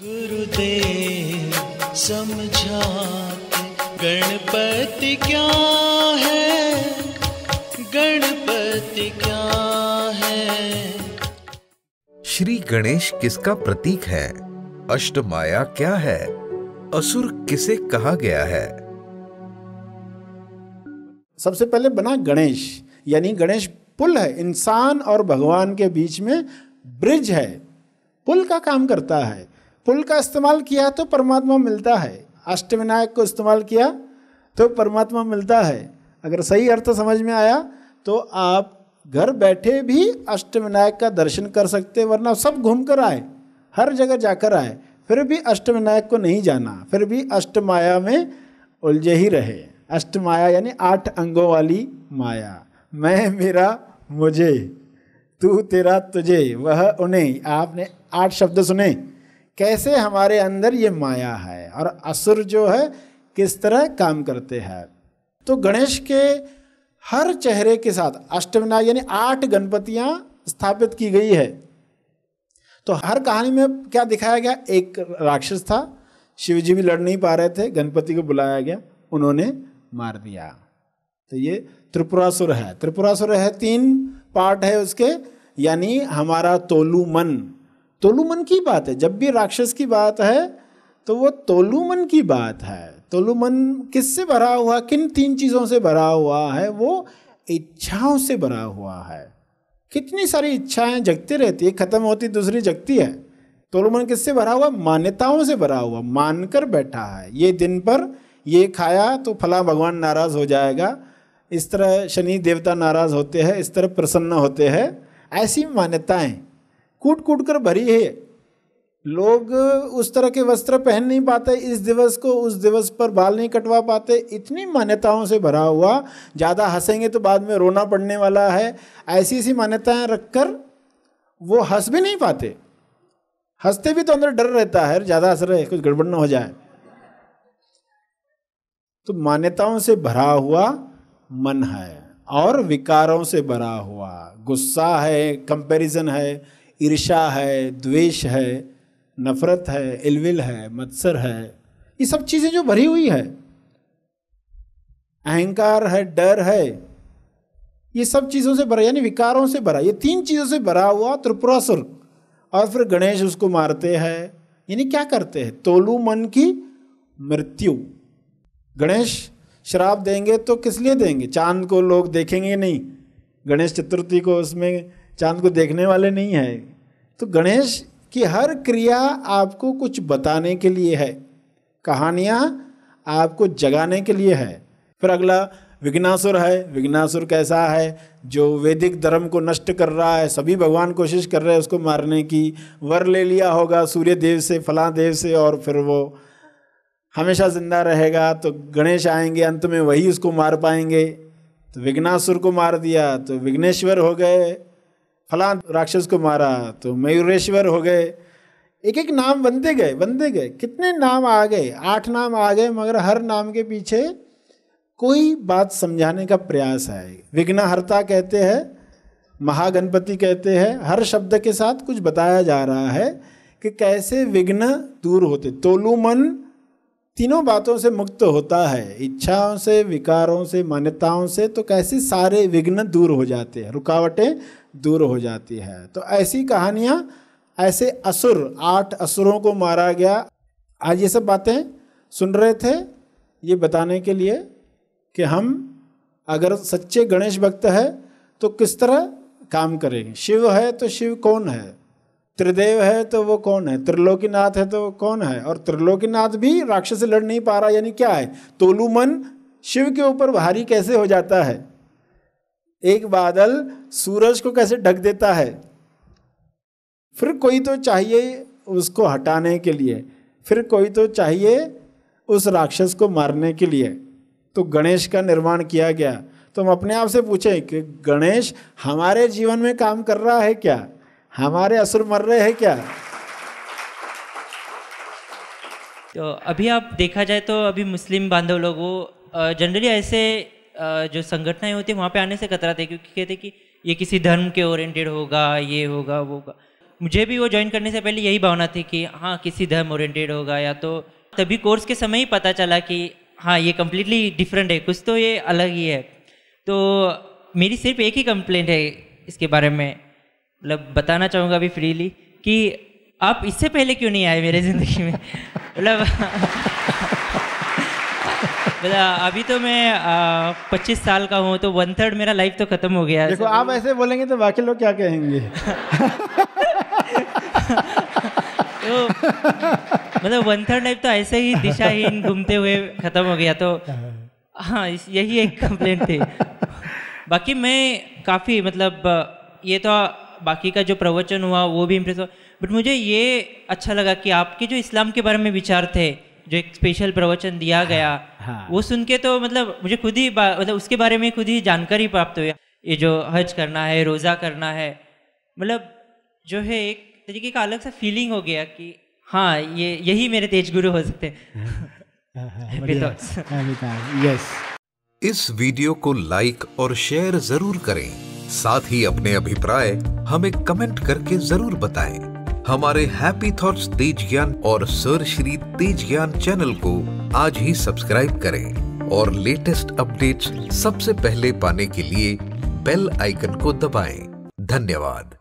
गुरुदेव समझाते गणपति क्या है, गणपति क्या है। श्री गणेश किसका प्रतीक है? अष्टमाया क्या है? असुर किसे कहा गया है? सबसे पहले बना गणेश, यानी गणेश पुल है, इंसान और भगवान के बीच में ब्रिज है, पुल का काम करता है। पुल का इस्तेमाल किया तो परमात्मा मिलता है, अष्टविनायक को इस्तेमाल किया तो परमात्मा मिलता है। अगर सही अर्थ समझ में आया तो आप घर बैठे भी अष्टविनायक का दर्शन कर सकते, वरना सब घूम कर आए, हर जगह जाकर आए, फिर भी अष्टविनायक को नहीं जाना, फिर भी अष्टमाया में उलझे ही रहे। अष्टमाया यानी 8 अंगों वाली माया। मैं मेरा मुझे, तू तेरा तुझे, वह उन्हें। आपने 8 शब्द सुने, कैसे हमारे अंदर ये माया है और असुर जो है किस तरह काम करते हैं। तो गणेश के हर चेहरे के साथ अष्टविनायक यानी 8 गणपतियां स्थापित की गई है। तो हर कहानी में क्या दिखाया गया? एक राक्षस था, शिवजी भी लड़ नहीं पा रहे थे, गणपति को बुलाया गया, उन्होंने मार दिया। तो ये त्रिपुरासुर है। त्रिपुरासुर है, 3 पार्ट है उसके, यानी हमारा तोलू मन। तोलू मन की बात है, जब भी राक्षस की बात है तो वो तोलू मन की बात है। तोलू मन किससे भरा हुआ? किन 3 चीज़ों से भरा हुआ है? वो इच्छाओं से भरा हुआ है। कितनी सारी इच्छाएं जगती रहती है, खत्म होती दूसरी जगती है। तोलू मन किससे भरा हुआ? मान्यताओं से भरा हुआ, मानकर बैठा है, ये दिन पर ये खाया तो फला भगवान नाराज हो जाएगा, इस तरह शनि देवता नाराज होते हैं, इस तरह प्रसन्न होते हैं। ऐसी मान्यताएं कूट कूट कर भरी है। लोग उस तरह के वस्त्र पहन नहीं पाते इस दिवस को, उस दिवस पर बाल नहीं कटवा पाते, इतनी मान्यताओं से भरा हुआ। ज़्यादा हंसेंगे तो बाद में रोना पड़ने वाला है, ऐसी ऐसी मान्यताएं रखकर वो हंस भी नहीं पाते। हंसते भी तो अंदर डर रहता है, ज़्यादा हंस रहे कुछ गड़बड़ ना हो जाए। तो मान्यताओं से भरा हुआ मन है और विकारों से भरा हुआ, गुस्सा है, कंपैरिजन है, ईर्ष्या है, द्वेष है, नफरत है, इलविल है, मत्सर है, ये सब चीजें जो भरी हुई है, अहंकार है, डर है, ये सब चीजों से भरा, यानी विकारों से भरा, ये 3 चीजों से भरा हुआ त्रिपुरासुर। और फिर गणेश उसको मारते हैं, यानी क्या करते हैं? तोलू मन की मृत्यु। गणेश श्राप देंगे तो किस लिए देंगे? चांद को लोग देखेंगे नहीं, गणेश चतुर्थी को उसमें चांद को देखने वाले नहीं है। तो गणेश की हर क्रिया आपको कुछ बताने के लिए है, कहानियाँ आपको जगाने के लिए है। फिर अगला विघ्नासुर है। विघ्नासुर कैसा है? जो वैदिक धर्म को नष्ट कर रहा है, सभी भगवान कोशिश कर रहे हैं उसको मारने की। वर ले लिया होगा सूर्य देव से, फलां देव से, और फिर वो हमेशा जिंदा रहेगा। तो गणेश आएंगे, अंत में वही उसको मार पाएंगे। तो विघ्नासुर को मार दिया तो विघ्नेश्वर हो गए, फलां राक्षस को मारा तो मयूरेश्वर हो गए। एक एक नाम बनते गए। कितने नाम आ गए? 8 नाम आ गए, मगर हर नाम के पीछे कोई बात समझाने का प्रयास है। विघ्नहर्ता कहते हैं, महागणपति कहते हैं, हर शब्द के साथ कुछ बताया जा रहा है कि कैसे विघ्न दूर होते। तोलू मन तीनों बातों से मुक्त होता है, इच्छाओं से, विकारों से, मान्यताओं से। तो कैसे सारे विघ्न दूर हो जाते हैं, रुकावटें दूर हो जाती है। तो ऐसी कहानियाँ, ऐसे असुर, 8 असुरों को मारा गया। आज ये सब बातें सुन रहे थे ये बताने के लिए कि हम अगर सच्चे गणेश भक्त है तो किस तरह काम करेंगे। शिव है तो शिव कौन है? त्रिदेव है तो वो कौन है? त्रिलोकीनाथ है तो वो कौन है? और त्रिलोकीनाथ भी राक्षस से लड़ नहीं पा रहा, यानी क्या है? तोलू मन शिव के ऊपर भारी कैसे हो जाता है? एक बादल सूरज को कैसे ढक देता है? फिर कोई तो चाहिए उसको हटाने के लिए, फिर कोई तो चाहिए उस राक्षस को मारने के लिए। तो गणेश का निर्माण किया गया। तो हम अपने आप से पूछें कि गणेश हमारे जीवन में काम कर रहा है क्या? हमारे असुर मर रहे हैं क्या? तो अभी आप देखा जाए तो अभी मुस्लिम बांधव लोग वो जनरली ऐसे जो संगठनाएं होती है वहाँ पे आने से कतराते हैं, क्योंकि कहते हैं कि ये किसी धर्म के ओरिएंटेड होगा, ये होगा वो होगा। मुझे भी वो ज्वाइन करने से पहले यही भावना थी कि हाँ किसी धर्म ओरिएंटेड होगा, या तो तभी कोर्स के समय ही पता चला कि हाँ ये कम्प्लीटली डिफरेंट है, कुछ तो ये अलग ही है। तो मेरी सिर्फ एक ही कंप्लेंट है इसके बारे में, मतलब बताना चाहूँगा अभी फ्रीली कि आप इससे पहले क्यों नहीं आए मेरे ज़िंदगी में। मतलब अभी तो मैं 25 साल का हूँ, तो 1/3 मेरा लाइफ तो ख़त्म हो गया है। देखो आप ऐसे बोलेंगे तो बाकी लोग क्या कहेंगे। तो मतलब 1/3 लाइफ तो ऐसे ही दिशाहीन घूमते हुए ख़त्म हो गया। तो हाँ यही एक कंप्लेंट थी। बाकी मैं काफ़ी मतलब ये तो बाकी का जो प्रवचन हुआ वो भी इम्प्रेस हुआ, बट मुझे ये अच्छा लगा कि आपके जो इस्लाम के बारे में विचार थे, जो एक स्पेशल प्रवचन दिया गया, वो सुन के तो मतलब मुझे खुद ही मतलब उसके बारे में खुद ही जानकारी प्राप्त हुई। ये जो हज करना है, रोज़ा करना है, मतलब जो है एक तरीके का अलग सा फीलिंग हो गया कि हाँ यही मेरे तेज गुरु हो सकते हैं। यस। इस वीडियो को लाइक और शेयर जरूर करें। साथ ही अपने अभिप्राय हमें कमेंट करके जरूर बताएं। हमारे हैप्पी थॉट्स तेज ज्ञान और सर श्री तेज ज्ञान चैनल को आज ही सब्सक्राइब करें और लेटेस्ट अपडेट्स सबसे पहले पाने के लिए बेल आइकन को दबाएं। धन्यवाद।